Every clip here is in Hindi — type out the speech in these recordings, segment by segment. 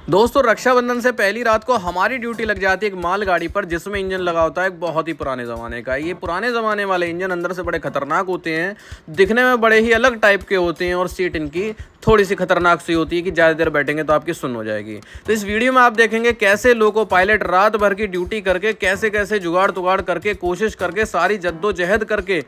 दोस्तों रक्षाबंधन से पहली रात को हमारी ड्यूटी लग जाती है एक मालगाड़ी पर जिसमें इंजन लगा होता है एक बहुत ही पुराने ज़माने का। ये पुराने ज़माने वाले इंजन अंदर से बड़े खतरनाक होते हैं, दिखने में बड़े ही अलग टाइप के होते हैं और सीट इनकी थोड़ी सी खतरनाक सी होती है कि ज़्यादा देर बैठेंगे तो आपकी सुन्न हो जाएगी। तो इस वीडियो में आप देखेंगे कैसे लोको पायलट रात भर की ड्यूटी करके कैसे कैसे जुगाड़ तुगाड़ करके कोशिश करके सारी जद्दोजहद करके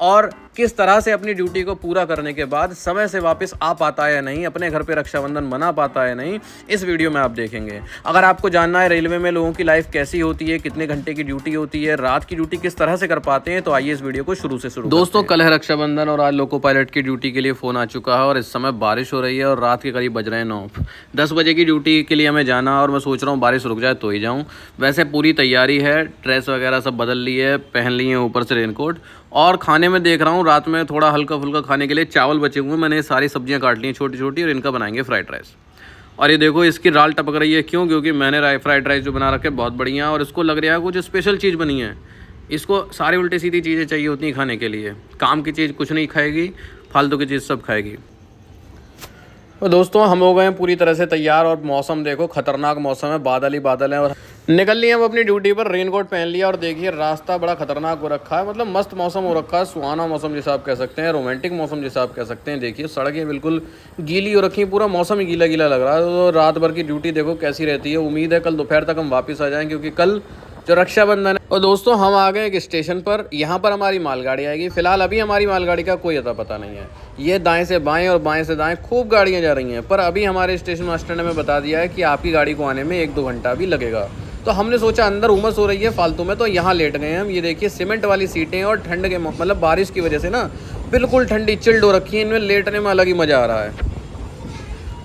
और किस तरह से अपनी ड्यूटी को पूरा करने के बाद समय से वापस आ पाता है या नहीं, अपने घर पे रक्षाबंधन मना पाता है नहीं, इस वीडियो में आप देखेंगे। अगर आपको जानना है रेलवे में लोगों की लाइफ कैसी होती है, कितने घंटे की ड्यूटी होती है, रात की ड्यूटी किस तरह से कर पाते हैं, तो आइए इस वीडियो को शुरू से शुरू। दोस्तों कल है रक्षाबंधन और आज लोको पायलट की ड्यूटी के लिए फ़ोन आ चुका है और इस समय बारिश हो रही है और रात के करीब बज रहे हैं 9-10 बजे की ड्यूटी के लिए हमें जाना और मैं सोच रहा हूँ बारिश रुक जाए तो ही जाऊँ। वैसे पूरी तैयारी है, ड्रेस वगैरह सब बदल ली है, पहन ली है ऊपर से रेनकोट और खाने में देख रहा हूँ रात में थोड़ा हल्का फुल्का खाने के लिए चावल बचे हुए, मैंने सारी सब्जियां काट ली हैं छोटी छोटी और इनका बनाएंगे फ्राइड राइस। और ये देखो इसकी दाल टपक रही है, क्यों? क्योंकि मैंने फ्राइड राइस जो बना रखे बहुत बढ़िया और इसको लग रहा है कुछ स्पेशल चीज़ बनी है। इसको सारी उल्टी सीधी चीज़ें चाहिए होती हैं खाने के लिए, काम की चीज़ कुछ नहीं खाएगी, फालतू की चीज़ सब खाएगी। तो दोस्तों हम हो गए हैं पूरी तरह से तैयार और मौसम देखो खतरनाक मौसम है, बादल ही बादल हैं और निकल लिए हम अपनी ड्यूटी पर, रेनकोट पहन लिया और देखिए रास्ता बड़ा खतरनाक हो रखा है, मतलब मस्त मौसम हो रखा है, सुहाना मौसम जैसा आप कह सकते हैं, रोमांटिक मौसम जैसा आप कह सकते हैं। देखिए सड़कें बिल्कुल गीली हो रखी हैं, पूरा मौसम ही गीला गीला लग रहा है। तो रात भर की ड्यूटी देखो कैसी रहती है, उम्मीद है कल दोपहर तक हम वापस आ जाएँ क्योंकि कल जो रक्षाबंधन है। और दोस्तों हम आ गए एक स्टेशन पर, यहाँ पर हमारी मालगाड़ी आएगी। फिलहाल अभी हमारी मालगाड़ी का कोई अता पता नहीं है, ये दाएं से बाएं और बाएं से दाएं खूब गाड़ियाँ जा रही हैं, पर अभी हमारे स्टेशन मास्टर ने हमें बता दिया है कि आपकी गाड़ी को आने में 1-2 घंटा भी लगेगा। तो हमने सोचा अंदर उमस हो रही है फालतू में, तो यहाँ लेट गए हम। ये देखिए सीमेंट वाली सीटें और ठंड के मतलब बारिश की वजह से ना बिल्कुल ठंडी चिल्ड हो रखी है, इनमें लेटने में अलग ही मज़ा आ रहा है।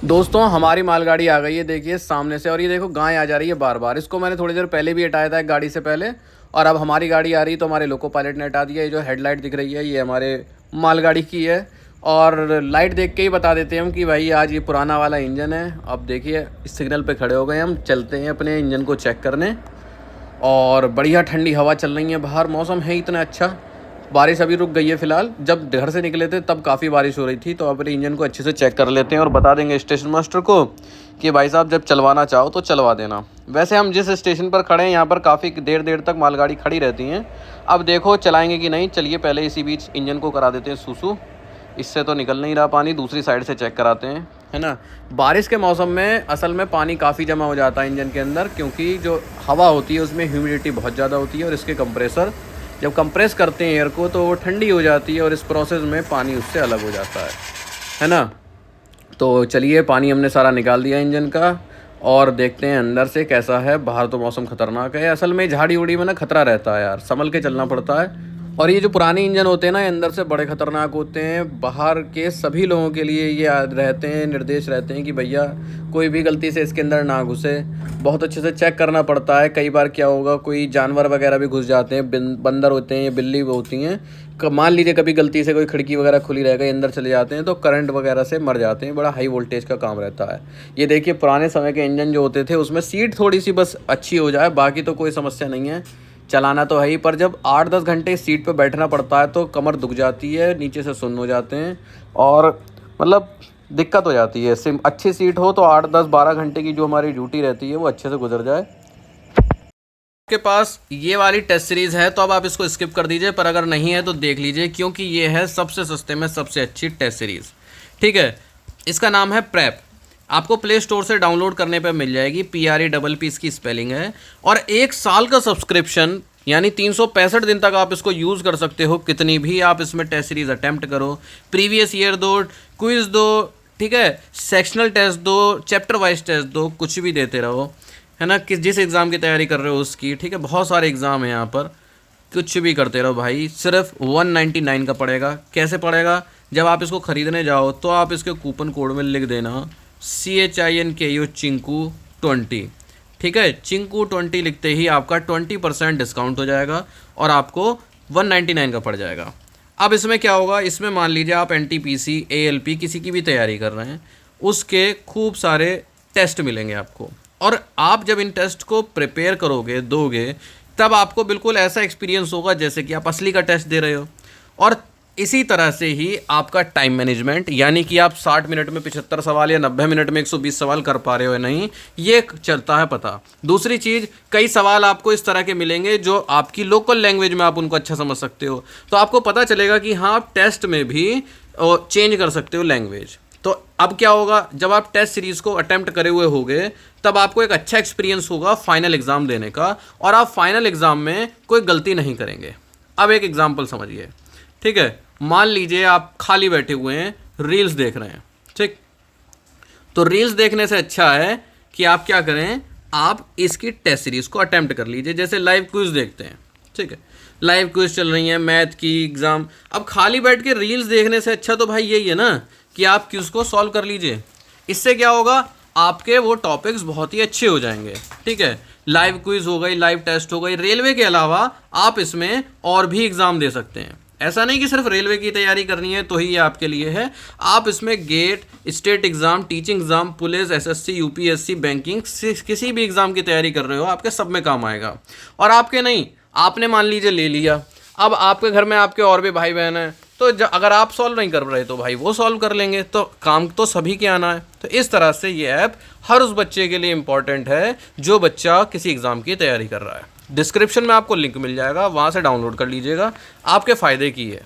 दोस्तों हमारी मालगाड़ी आ गई है, देखिए सामने से, और ये देखो गाय आ जा रही है बार बार। इसको मैंने थोड़ी देर पहले भी हटाया था एक गाड़ी से पहले, और अब हमारी गाड़ी आ रही तो हमारे लोको पायलट ने हटा दिया। ये जो हेडलाइट दिख रही है ये हमारे मालगाड़ी की है और लाइट देख के ही बता देते हैं हम कि भाई आज ये पुराना वाला इंजन है। अब देखिए इस सिग्नल पे खड़े हो गए हम, चलते हैं अपने इंजन को चेक करने। और बढ़िया ठंडी हवा चल रही है बाहर, मौसम है इतना अच्छा। बारिश अभी रुक गई है फ़िलहाल, जब घर से निकले थे तब काफ़ी बारिश हो रही थी। तो अपने इंजन को अच्छे से चेक कर लेते हैं और बता देंगे स्टेशन मास्टर को कि भाई साहब जब चलवाना चाहो तो चलवा देना। वैसे हम जिस स्टेशन पर खड़े हैं यहाँ पर काफ़ी देर देर तक मालगाड़ी खड़ी रहती हैं। अब देखो चलाएंगे कि नहीं, चलिए पहले इसी बीच इंजन को करा देते हैं सूसू, इससे तो निकल नहीं रहा पानी, दूसरी साइड से चेक कराते हैं, है ना। बारिश के मौसम में असल में पानी काफ़ी जमा हो जाता है इंजन के अंदर, क्योंकि जो हवा होती है उसमें ह्यूमिडिटी बहुत ज़्यादा होती है और इसके कंप्रेसर जब कंप्रेस करते हैं एयर को तो वो ठंडी हो जाती है और इस प्रोसेस में पानी उससे अलग हो जाता है ना। तो चलिए पानी हमने सारा निकाल दिया इंजन का और देखते हैं अंदर से कैसा है। बाहर तो मौसम खतरनाक है, असल में झाड़ी उड़ी में ना खतरा रहता है यार, संभल के चलना पड़ता है। और ये जो पुराने इंजन होते हैं ना अंदर से बड़े ख़तरनाक होते हैं। बाहर के सभी लोगों के लिए ये रहते हैं, निर्देश रहते हैं कि भैया कोई भी गलती से इसके अंदर ना घुसे, बहुत अच्छे से चेक करना पड़ता है। कई बार क्या होगा कोई जानवर वगैरह भी घुस जाते हैं, बंदर होते हैं या बिल्ली होती हैं, मान लीजिए कभी गलती से कोई खिड़की वगैरह खुली रह गई अंदर चले जाते हैं तो करंट वगैरह से मर जाते हैं। बड़ा हाई वोल्टेज का काम रहता है। ये देखिए पुराने समय के इंजन जो होते थे उसमें सीट थोड़ी सी बस अच्छी हो जाए, बाकी तो कोई समस्या नहीं है, चलाना तो है ही। पर जब 8-10 घंटे सीट पर बैठना पड़ता है तो कमर दुख जाती है, नीचे से सुन्न हो जाते हैं और मतलब दिक्कत हो जाती है। अच्छी सीट हो तो 8-10-12 घंटे की जो हमारी ड्यूटी रहती है वो अच्छे से गुजर जाए। आपके पास ये वाली टेस्ट सीरीज़ है तो अब आप इसको स्किप कर दीजिए, पर अगर नहीं है तो देख लीजिए क्योंकि ये है सबसे सस्ते में सबसे अच्छी टेस्ट सीरीज़। ठीक है, इसका नाम है प्रेप, आपको प्ले स्टोर से डाउनलोड करने पर मिल जाएगी, PREPP इसकी स्पेलिंग है। और 1 साल का सब्सक्रिप्शन यानी 365 दिन तक आप इसको यूज़ कर सकते हो, कितनी भी आप इसमें टेस्ट सीरीज़ अटैम्प्ट करो, प्रीवियस ईयर दो, क्विज़ दो, ठीक है, सेक्शनल टेस्ट दो, चैप्टर वाइज टेस्ट दो, कुछ भी देते रहो, है ना। जिस एग्ज़ाम की तैयारी कर रहे हो उसकी, ठीक है, बहुत सारे एग्ज़ाम हैं यहाँ पर, कुछ भी करते रहो भाई। सिर्फ 199 का पड़ेगा। कैसे पड़ेगा? जब आप इसको ख़रीदने जाओ तो आप इसके कूपन कोड में लिख देना CHINKU चिंकू 20, ठीक है, चिंकू 20 लिखते ही आपका 20% डिस्काउंट हो जाएगा और आपको 199 का पड़ जाएगा। अब इसमें क्या होगा, इसमें मान लीजिए आप NTPC ALP किसी की भी तैयारी कर रहे हैं, उसके खूब सारे टेस्ट मिलेंगे आपको, और आप जब इन टेस्ट को प्रिपेयर करोगे दोगे तब आपको बिल्कुल ऐसा एक्सपीरियंस होगा जैसे कि आप असली का टेस्ट दे रहे हो। और इसी तरह से ही आपका टाइम मैनेजमेंट, यानी कि आप 60 मिनट में 75 सवाल या 90 मिनट में 120 सवाल कर पा रहे हो या नहीं, ये चलता है पता। दूसरी चीज़, कई सवाल आपको इस तरह के मिलेंगे जो आपकी लोकल लैंग्वेज में आप उनको अच्छा समझ सकते हो, तो आपको पता चलेगा कि हाँ आप टेस्ट में भी चेंज कर सकते हो लैंग्वेज। तो अब क्या होगा, जब आप टेस्ट सीरीज़ को अटेम्प्ट करे हुए होगे तब आपको एक अच्छा एक्सपीरियंस होगा फाइनल एग्ज़ाम देने का, और आप फाइनल एग्ज़ाम में कोई गलती नहीं करेंगे। अब एक एग्जाम्पल समझिए, ठीक है। मान लीजिए आप खाली बैठे हुए हैं, रील्स देख रहे हैं, ठीक। तो रील्स देखने से अच्छा है कि आप क्या करें, आप इसकी टेस्ट सीरीज को अटेम्प्ट कर लीजिए। जैसे लाइव क्विज देखते हैं, ठीक है, लाइव क्विज चल रही है मैथ की एग्जाम। अब खाली बैठ के रील्स देखने से अच्छा तो भाई यही है ना कि आप क्विज को सॉल्व कर लीजिए। इससे क्या होगा, आपके वो टॉपिक्स बहुत ही अच्छे हो जाएंगे, ठीक है। लाइव क्विज हो गई, लाइव टेस्ट हो गई। रेलवे के अलावा आप इसमें और भी एग्ज़ाम दे सकते हैं। ऐसा नहीं कि सिर्फ रेलवे की तैयारी करनी है तो ही ये आपके लिए है। आप इसमें GATE, state exam, teaching exam, police, SSC, UPSC, banking, किसी भी एग्ज़ाम की तैयारी कर रहे हो आपके सब में काम आएगा। और आपके नहीं, आपने मान लीजिए ले लिया, अब आपके घर में आपके और भी भाई बहन हैं, तो अगर आप सॉल्व नहीं कर रहे तो भाई वो सॉल्व कर लेंगे, तो काम तो सभी के आना है। तो इस तरह से ये ऐप हर उस बच्चे के लिए इम्पॉर्टेंट है जो बच्चा किसी एग्ज़ाम की तैयारी कर रहा है। डिस्क्रिप्शन में आपको लिंक मिल जाएगा, वहाँ से डाउनलोड कर लीजिएगा, आपके फ़ायदे की है।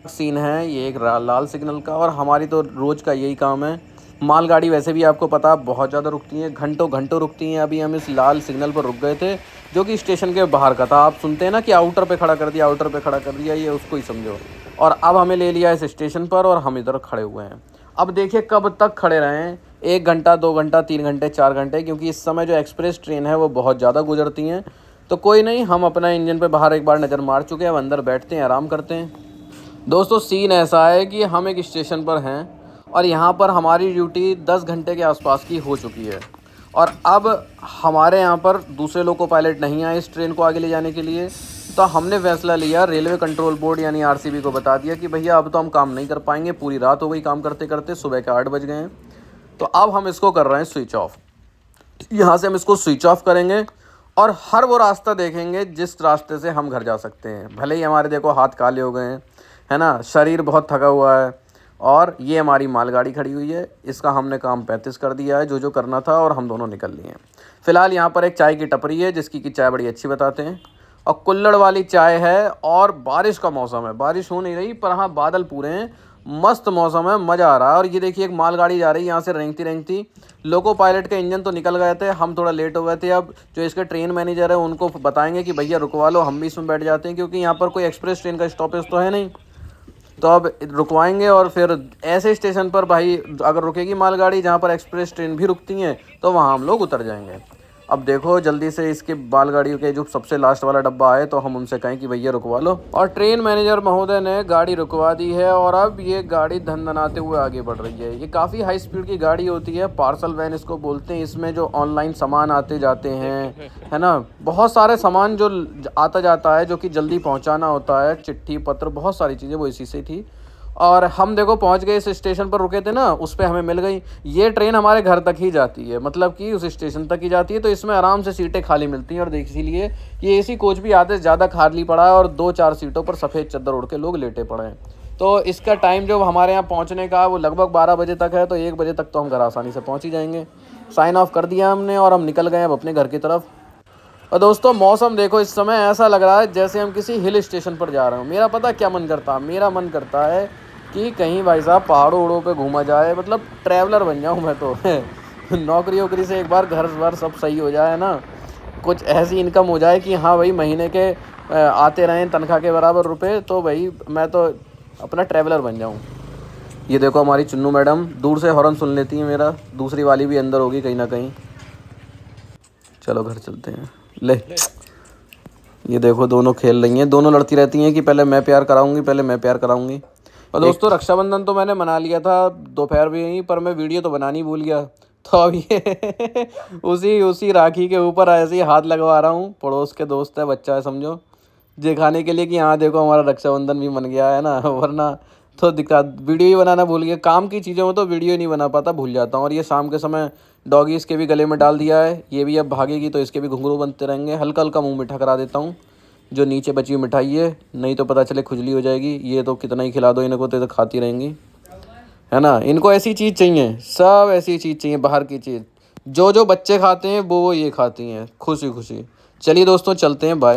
सीन है ये एक लाल सिग्नल का, और हमारी तो रोज़ का यही काम है। मालगाड़ी वैसे भी आपको पता बहुत ज़्यादा रुकती हैं, घंटों घंटों रुकती हैं। अभी हम इस लाल सिग्नल पर रुक गए थे जो कि स्टेशन के बाहर का था। आप सुनते हैं ना कि आउटर पे खड़ा कर दिया, आउटर पे खड़ा कर दिया, ये उसको ही समझो। और अब हमें ले लिया इस स्टेशन पर और हम इधर खड़े हुए हैं। अब देखिए कब तक खड़े रहें, 1 घंटा, 2 घंटा, 3 घंटे, 4 घंटे, क्योंकि इस समय जो एक्सप्रेस ट्रेन है वो बहुत ज़्यादा गुजरती हैं। तो कोई नहीं, हम अपना इंजन पे बाहर एक बार नज़र मार चुके हैं, अब अंदर बैठते हैं, आराम करते हैं। दोस्तों सीन ऐसा है कि हम एक स्टेशन पर हैं और यहाँ पर हमारी ड्यूटी 10 घंटे के आसपास की हो चुकी है, और अब हमारे यहाँ पर दूसरे लोको पायलट नहीं आए इस ट्रेन को आगे ले जाने के लिए। तो हमने फैसला लिया, रेलवे कंट्रोल बोर्ड यानी आरसीबी को बता दिया कि भैया अब तो हम काम नहीं कर पाएंगे, पूरी रात हो गई काम करते करते, सुबह के 8 बज गए हैं। तो अब हम इसको कर रहे हैं स्विच ऑफ। यहाँ से हम इसको स्विच ऑफ करेंगे और हर वो रास्ता देखेंगे जिस रास्ते से हम घर जा सकते हैं। भले ही हमारे देखो हाथ काले हो गए हैं, है ना, शरीर बहुत थका हुआ है, और ये हमारी मालगाड़ी खड़ी हुई है। इसका हमने काम 35 कर दिया है, जो करना था, और हम दोनों निकल लिए हैं। फ़िलहाल यहाँ पर एक चाय की टपरी है जिसकी कि चाय बड़ी अच्छी बताते हैं, और कुल्हड़ वाली चाय है, और बारिश का मौसम है। बारिश हो नहीं रही पर हाँ बादल पूरे हैं, मस्त मौसम है, मज़ा आ रहा है। और ये देखिए एक मालगाड़ी जा रही है यहाँ से रेंगती रेंगती। लोको पायलट के इंजन तो निकल गए थे, हम थोड़ा लेट हो गए थे। अब जो इसके ट्रेन मैनेजर है उनको बताएंगे कि भैया रुकवा लो, हम भी इसमें बैठ जाते हैं, क्योंकि यहाँ पर कोई एक्सप्रेस ट्रेन का स्टॉपेज तो है नहीं। तो अब रुकवाएंगे और फिर ऐसे स्टेशन पर भाई अगर रुकेगी मालगाड़ी जहाँ पर एक्सप्रेस ट्रेन भी रुकती हैं तो वहाँ हम लोग उतर जाएंगे। अब देखो जल्दी से इसके मालगाड़ियों के जो सबसे लास्ट वाला डब्बा आए तो हम उनसे कहें कि भैया रुकवा लो, और ट्रेन मैनेजर महोदय ने गाड़ी रुकवा दी है। और अब ये गाड़ी धनधनाते हुए आगे बढ़ रही है। ये काफ़ी हाई स्पीड की गाड़ी होती है, पार्सल वैन इसको बोलते हैं। इसमें जो ऑनलाइन सामान आते जाते हैं, है ना, बहुत सारे सामान जो आता जाता है जो कि जल्दी पहुंचाना होता है, चिट्ठी पत्र, बहुत सारी चीज़ें वो इसी से थी। और हम देखो पहुंच गए, इस स्टेशन पर रुके थे ना, उस पर हमें मिल गई। ये ट्रेन हमारे घर तक ही जाती है, मतलब कि उस स्टेशन तक ही जाती है, तो इसमें आराम से सीटें खाली मिलती हैं। और इसीलिए ये एसी कोच भी आधे से ज़्यादा खाली पड़ा है, और 2-4 सीटों पर सफ़ेद चादर ओढ़ के लोग लेटे पड़े हैं। तो इसका टाइम जो हमारे यहाँ पहुँचने का वो लगभग 12 बजे तक है, तो 1 बजे तक तो हम घर आसानी से पहुँच ही जाएंगे। साइन ऑफ कर दिया हमने और हम निकल गए अब अपने घर की तरफ। और दोस्तों मौसम देखो, इस समय ऐसा लग रहा है जैसे हम किसी हिल स्टेशन पर जा रहे हो। मेरा पता क्या मन करता है, मेरा मन करता है कि कहीं भाई साहब पहाड़ों उड़ों पे घूमा जाए, मतलब ट्रैवलर बन जाऊं मैं तो नौकरी वोकरी से एक बार घर वर सब सही हो जाए ना, कुछ ऐसी इनकम हो जाए कि हाँ भाई महीने के आते रहें तनख्वाह के बराबर रुपए, तो भाई मैं तो अपना ट्रैवलर बन जाऊँ। ये देखो हमारी चुन्नू मैडम दूर से हॉर्न सुन लेती है मेरा, दूसरी वाली भी अंदर होगी कहीं ना कहीं। चलो घर चलते हैं। ले ये देखो दोनों खेल रही हैं, दोनों लड़ती रहती हैं कि पहले मैं प्यार कराऊंगी, पहले मैं प्यार कराऊंगी। और दोस्तों रक्षाबंधन तो मैंने मना लिया था दोपहर में ही, पर मैं वीडियो तो बनानी भूल गया। तो अब ये उसी राखी के ऊपर ऐसे ही हाथ लगवा रहा हूँ। पड़ोस के दोस्त है, बच्चा है समझो, दिखाने के लिए कि हाँ देखो हमारा रक्षाबंधन भी मन गया है ना, वरना तो वीडियो ही बनाना भूल गया। काम की चीज़ों में तो वीडियो नहीं बना पाता, भूल जाता हूँ। और ये शाम के समय डॉगी इसके भी गले में डाल दिया है, ये भी अब भागेगी तो इसके भी घुंघरू बनते रहेंगे। हल्का हल्का मुँह मीठा करा देता हूँ जो नीचे बची हुई मिठाई है, नहीं तो पता चले खुजली हो जाएगी। ये तो कितना ही खिला दो इनको तो खाती रहेंगी, है ना। इनको ऐसी चीज़ चाहिए, सब ऐसी चीज़ चाहिए, बाहर की चीज़। जो जो बच्चे खाते हैं वो ये खाती हैं खुशी खुशी। चलिए दोस्तों चलते हैं, बाय।